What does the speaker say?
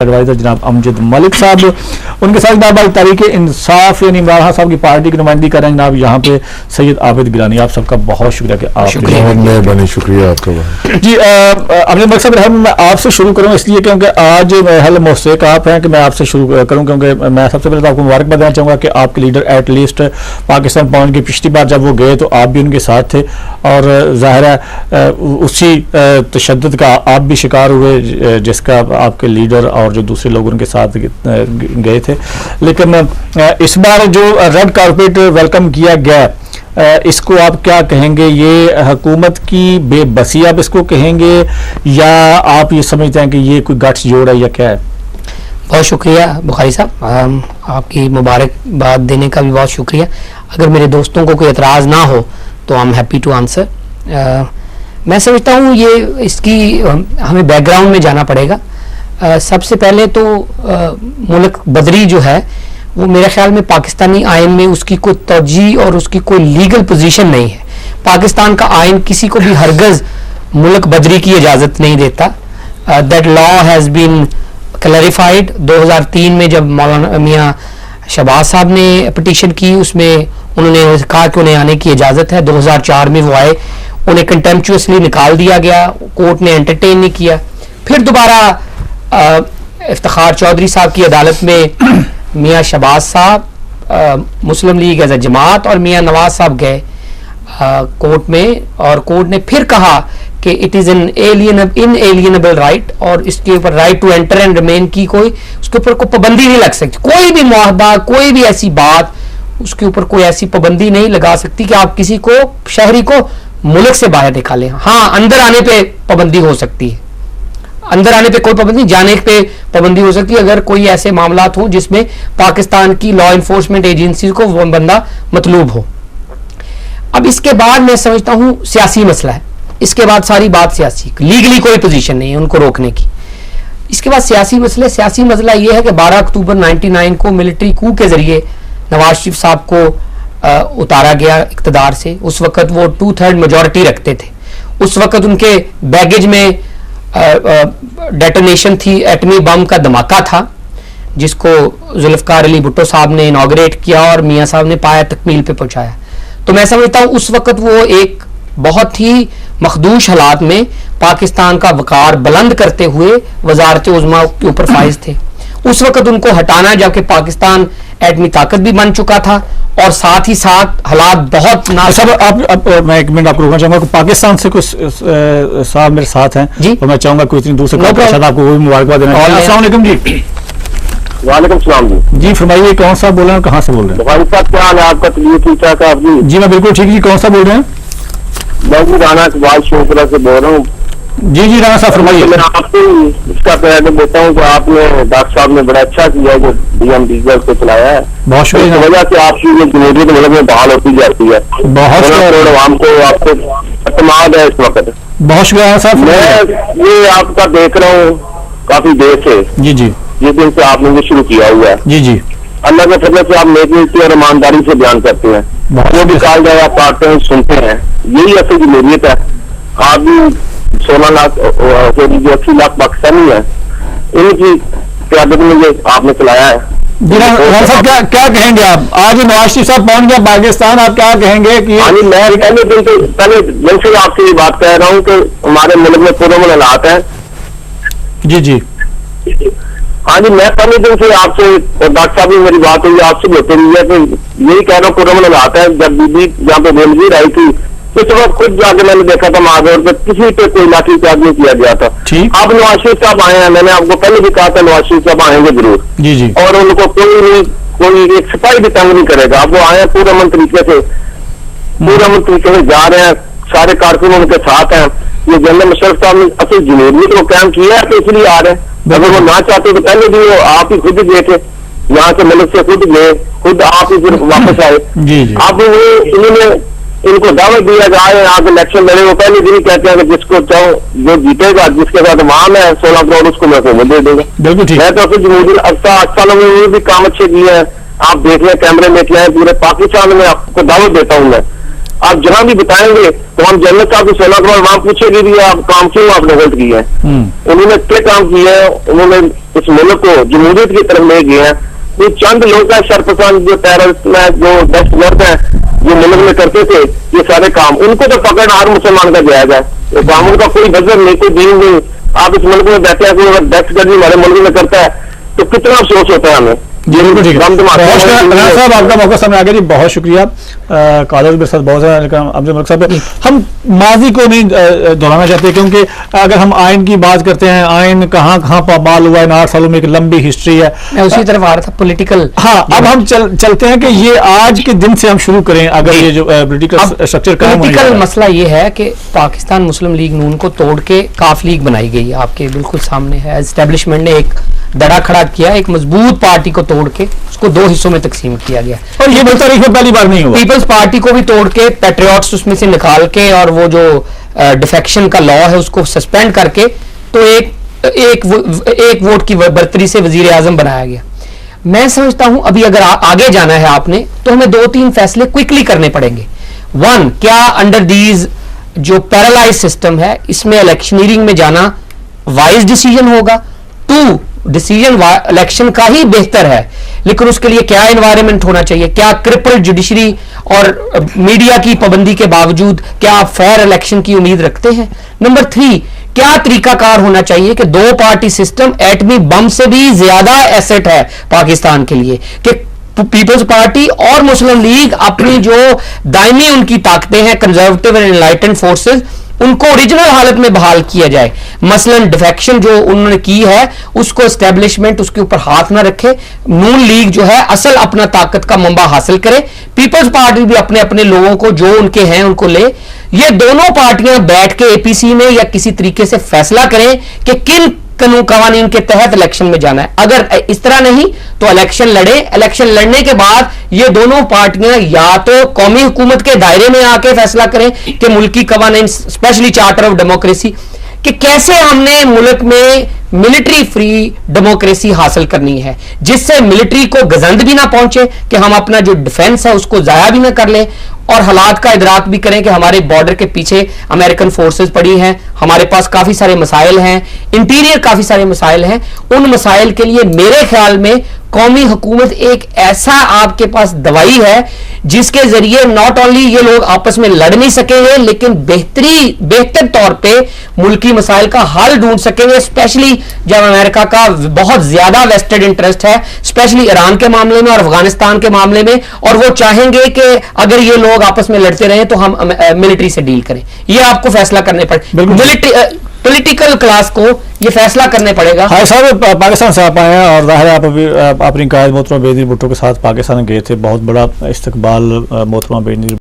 Adviser जनाब अमजद मलिक साहब, उनके साथ जनाब तारीख इंसाफ यानी इमरान खान साहब की पार्टी की नुमाइंदगी कर रहे हैं जनाब यहाँ पे सैयद आबिद गिलानी। आप सबका बहुत शुक्रिया कि आप मेहरबानी, शुक्रिया आपका जी। अमजद मलिक साहब मैं आपसे शुरू करूँ इसलिए क्योंकि आज हल मौसेक आप हैं कि मैं आपसे शुरू करूँ, क्योंकि मैं सबसे पहले तो आपको मुबारकबाद देना चाहूँगा कि आपके लीडर एटलीस्ट पाकिस्तान पहुँच गए। पिछली बार जब वो गए तो आप भी उनके साथ थे और ज़ाहिर है उसी तशद्दुद का आप भी शिकार हुए जिसका आपके लीडर और जो दूसरे लोग उनके साथ गए थे। लेकिन इस बार जो रेड कारपेट वेलकम किया गया, इसको आप क्या कहेंगे? ये हुकूमत की बेबसी आप इसको कहेंगे या आप ये समझते हैं कि ये कोई गट्स जोड़ है या क्या है? बहुत शुक्रिया बुखारी साहब, आपकी मुबारकबाद देने का भी बहुत शुक्रिया। अगर मेरे दोस्तों को कोई एतराज़ ना हो तो I am happy to answer. मैं समझता हूँ ये इसकी हमें बैकग्राउंड में जाना पड़ेगा। सबसे पहले तो मुल्क बदरी जो है वो मेरे ख्याल में पाकिस्तानी आइन में उसकी कोई तर्जी और उसकी कोई लीगल पोजीशन नहीं है। पाकिस्तान का आइन किसी को भी हरगज मुल्क बदरी की इजाज़त नहीं देता। That law has been clarified 2003 में जब मौलाना मियाँ शहबाज साहब ने पिटीशन की, उसमें उन्होंने कहा कि उन्हें आने की इजाज़त है। 2004 में वो आए, उन्हें कंटेम्पचुअसली निकाल दिया गया, कोर्ट ने एंटरटेन नहीं किया। फिर दोबारा इफ्तिखार चौधरी साहब की अदालत में मियाँ शहबाज साहब, मुस्लिम लीग एज ए जमात और मियाँ नवाज साहब गए कोर्ट में, और कोर्ट ने फिर कहा कि it is an inalienable right और इसके ऊपर right to enter and remain की कोई उसके ऊपर कोई पाबंदी नहीं लग सकती। कोई भी मुआहदा, कोई भी ऐसी बात उसके ऊपर कोई ऐसी पाबंदी नहीं लगा सकती कि आप किसी को शहरी को मुल्क से बाहर निकालें। हाँ, अंदर आने पे पाबंदी हो सकती है, अंदर आने पे कोई पाबंदी, जाने पे पाबंदी हो सकती है अगर कोई ऐसे मामलात हो जिसमें पाकिस्तान की लॉ इन्फोर्समेंट एजेंसी को वो बंदा मतलूब हो। अब इसके बाद मैं समझता हूं सियासी मसला है, इसके बाद सारी बात सियासी, लीगली कोई पोजीशन नहीं है उनको रोकने की। इसके बाद सियासी मसला ये है कि 12 अक्टूबर 99 को मिलिट्री कू के जरिए नवाज शरीफ साहब को उतारा गया इक़्तिदार से। उस वक्त वो 2/3 मेजॉरिटी रखते थे। उस वक्त उनके बैगेज में डेटोनेशन थी, एटमी बम का धमाका था जिसको जुल्फकार अली भुट्टो साहब ने इनॉग्रेट किया और मियाँ साहब ने पाया तकमील पे पहुंचाया। तो मैं समझता हूँ उस वक्त वो एक बहुत ही मखदूश हालात में पाकिस्तान का वकार बुलंद करते हुए वजारत उज़्मा के ऊपर फाइज थे। उस वक्त उनको हटाना, जबकि पाकिस्तान एटमी ताकत भी बन चुका था और साथ ही साथ हालात बहुत मैं एक मिनट आपको रोकना चाहूंगा। पाकिस्तान से कुछ साहब मेरे साथ हैं जी, तो मैं चाहूंगा कोई इतनी दूर से आपको वो भी मुबारकबाद देना। अस्सलाम वालेकुम जी। वालेकुम सलाम जी। फरमाइए, कौन सा बोल रहे हैं, कहाँ से बोल रहे हैं? भाई साहब क्या हाल है आपका? तबीयत ठीक ठाक है आपकी? जी मैं बिल्कुल ठीक जी। कौन सा बोल रहे हैं? मैं भी राना इकबाल शोपरा से बोल रहा हूँ। जी राना साहब फरमाइए। मैं आपसे इसका पहले देता हूँ कि आपने डॉक्टर साहब ने बड़ा अच्छा किया है जो डीएम को चलाया है। बहुत शुक्रिया। इस वजह से आपकी ये जमहूरियत मुल्क में बहाल होती जाती है। बहुत आवाम को आपको एतमाद है इस वक्त। बहुत शुक्रिया साहब। मैं ये आपका देख रहा हूँ काफी देर से। जी जी। जिस दिन से आपने ये शुरू किया हुआ है। जी जी। अल्लाह के फजल से आप नेकी और ईमानदारी से बयान करते हैं, जो भी कहा जाए आप पढ़ते हैं, सुनते हैं। यही असल जमहूरियत है। आप भी 16 लाख जो 80 लाख पाकिस्तानी है, इनकी क्यादत में ये आपने चलाया है। साहब क्या कहेंगे आप? आज नवाज शरीफ साहब पहुंच गया पाकिस्तान, आप क्या कहेंगे कि? हाँ जी, मैं पहले दिन से आपसे ये बात कह रहा हूँ कि हमारे मुल्क में पुरअमन हालात है। जी जी। हाँ जी, मैं पहले दिन से आपसे और डॉक्टर साहब भी मेरी बात हुई, आपसे होते रही है कि यही कह रहा हूँ पुरअमन हालात है। जब बीबी यहाँ पे बेनजीर आई थी तो इस वक्त खुद जाके मैंने देखा था महादौर पे किसी पे कोई लाठीचार्ज नहीं किया गया था। अब नवाज शरीफ साहब आए हैं, मैंने आपको पहले भी कहा था नवाज शरीफ साहब आएंगे जरूर। जी जी। और उनको कोई एक सिपाही भी तंग नहीं करेगा। अब वो आए हैं पूरे तरीके से जा रहे हैं, सारे कारकुन उनके साथ हैं। ये जनरल मुशर्रफ साहब ने असल जमहूरियत को कायम किया है तो इसलिए आ रहे हैं। अगर वो ना चाहते तो पहले भी वो आप ही खुद गए थे यहाँ से, मुल्क से खुद गए, खुद आप ही फिर वापस आए। अब इन्होंने इनको दावत दिया जाए आप इलेक्शन लड़े, वो पहले दिन ही कहते हैं कि जिसको चाहो जो जीतेगा, जिसके साथ माम है 16 करोड़ उसको मैं वो दे देगा। मैं तो फिर जमहूरियत 8 सालों में भी काम अच्छे किए हैं। आप देख लें, कैमरे में किया है, पूरे पाकिस्तान में आपको दावत देता हूँ मैं आप जहां भी बताएंगे तो हम जन्नत साहब से 16 करोड़ वहां पूछेंगे भी आप काम क्यों आपने गलत किया है। उन्होंने क्या काम किया है, उन्होंने इस मुल्क को जमहूरियत की तरफ ले गए हैं। ये चंद लोग का सरपसंद जो टेररिस्ट में जो दहशतगर्द है जो मुल्क में करते थे ये सारे काम, उनको तो पकड़ हर मुसलमान का जायज है। ये काम उनका कोई मजहब नहीं, कोई दीन नहीं। आप इस मुल्क में बैठे हैं, कोई अगर दहशतगर्दी हमारे मुल्क में करता है तो कितना अफसोस होता है हमें। जी बिल्कुल ठीक है। बहुत साहब आपका मौका सामने आ गया जी, बहुत शुक्रिया। कॉलर मेरे साथ बहुत सारे, लेकिन अब्दुल मलिक साहब हम माजी को नहीं दोहराना चाहते, क्योंकि अगर हम आइन की बात करते हैं, आइन कहाँ कहाँ पामाल हुआ है, 8 सालों में एक लंबी हिस्ट्री है। मैं उसी तरफ आ रहा था, पॉलिटिकल। हाँ, अब हम चलते हैं कि ये आज के दिन से हम शुरू करें, अगर ये जो पॉलिटिकल स्ट्रक्चर का पॉलिटिकल मसला ये है कि पाकिस्तान मुस्लिम लीग नून को तोड़ के काफ लीग बनाई गई, आपके बिल्कुल सामने है। एस्टेब्लिशमेंट ने एक दड़ा खड़ा किया, एक मजबूत पार्टी को तोड़ के उसको 2 हिस्सों में तकसीम किया गया, और ये तारीख में पहली बार नहीं हुआ। पीपल्स पार्टी को भी तोड़ के, पैट्रियट्स उसमें से निकाल के, और वो जो डिफेक्शन का लॉ है उसको सस्पेंड करके, तो एक वोट की बर्तरी से वजीर आजम बनाया गया। मैं समझता हूं अभी अगर आगे जाना है आपने, तो हमें 2-3 फैसले क्विकली करने पड़ेंगे। 1, क्या अंडर दीज जो पैरालाइज सिस्टम है इसमें इलेक्शनियरिंग में जाना वाइज डिसीजन होगा। 2, डिसीजन इलेक्शन का ही बेहतर है, लेकिन उसके लिए क्या एनवायरनमेंट होना चाहिए, क्या क्रिपल जुडिशरी और मीडिया की पाबंदी के बावजूद क्या आप फेयर इलेक्शन की उम्मीद रखते हैं। नंबर 3, क्या तरीकाकार होना चाहिए कि 2 पार्टी सिस्टम एटमी बम से भी ज्यादा एसेट है पाकिस्तान के लिए, कि पीपल्स पार्टी और मुस्लिम लीग अपनी जो दायमी उनकी ताकतें हैं, कंजर्वेटिव एंड एनलाइटेंड फोर्सेस, उनको ओरिजिनल हालत में बहाल किया जाए। मसलन डिफेक्शन जो उन्होंने की है उसको एस्टेब्लिशमेंट उसके ऊपर हाथ ना रखे। नून लीग जो है असल अपना ताकत का मंबा हासिल करे, पीपल्स पार्टी भी अपने अपने लोगों को जो उनके हैं उनको ले। ये दोनों पार्टियां बैठ के एपीसी में या किसी तरीके से फैसला करें कि किन कानून कवानीन के तहत इलेक्शन में जाना है। अगर इस तरह नहीं तो इलेक्शन लड़े, इलेक्शन लड़ने के बाद ये दोनों पार्टियां या तो कौमी हुकूमत के दायरे में आके फैसला करें कि मुल्की कवानीन, स्पेशली चार्टर ऑफ डेमोक्रेसी, कि कैसे हमने मुल्क में मिलिट्री फ्री डेमोक्रेसी हासिल करनी है, जिससे मिलिट्री को गजंद भी ना पहुंचे, कि हम अपना जो डिफेंस है उसको जाया भी ना कर लें, और हालात का इदराक भी करें कि हमारे बॉर्डर के पीछे अमेरिकन फोर्सेस पड़ी हैं, हमारे पास काफी सारे मसाइल हैं, इंटीरियर काफी सारे मसाइल हैं। उन मसाइल के लिए मेरे ख्याल में कौमी हुकूमत एक ऐसा आपके पास दवाई है जिसके जरिए नॉट ओनली ये लोग आपस में लड़ नहीं सकेंगे, लेकिन बेहतर तौर पे मुल्की मसाइल का हल ढूंढ सकेंगे, स्पेशली जब अमेरिका का बहुत ज्यादा वेस्टेड इंटरेस्ट है, स्पेशली ईरान के मामले में और अफगानिस्तान के मामले में, और वो चाहेंगे कि अगर ये लोग आपस में लड़ते रहे तो हम मिलिट्री से डील करें। ये आपको फैसला करने पड़े, पॉलिटिकल क्लास को ये फैसला करने पड़ेगा। हाँ साहब, पाकिस्तान से आप आए हैं और जाहिर है आप अभी अपनी कायद मोहतरमा बेनज़ीर भुट्टो के साथ पाकिस्तान गए थे, बहुत बड़ा इस्तकबाल मोहतरमा बेनज़ीर